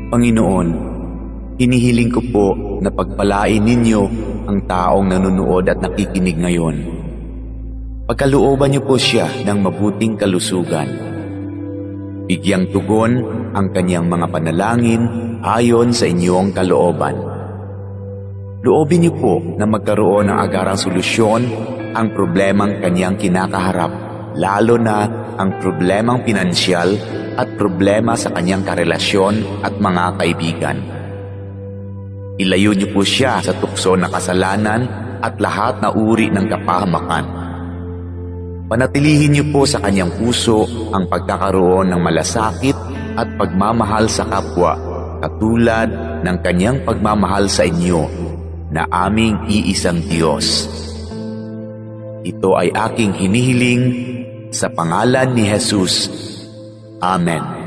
Panginoon, hinihiling ko po na pagpalain ninyo ang taong nanonood at nakikinig ngayon. Pagkalooban niyo po siya ng mabuting kalusugan. Bigyang tugon ang kanyang mga panalangin ayon sa inyong kalooban. Loobin niyo po na magkaroon ng agarang solusyon ang problemang kanyang kinakaharap, lalo na ang problemang pinansyal at problema sa kanyang karelasyon at mga kaibigan. Ilayo niyo po siya sa tukso ng kasalanan at lahat na uri ng kapahamakan. Panatilihin niyo po sa kanyang puso ang pagkakaroon ng malasakit at pagmamahal sa kapwa, katulad ng kanyang pagmamahal sa inyo na aming iisang Diyos. Ito ay aking hinihiling sa pangalan ni Jesus. Amen.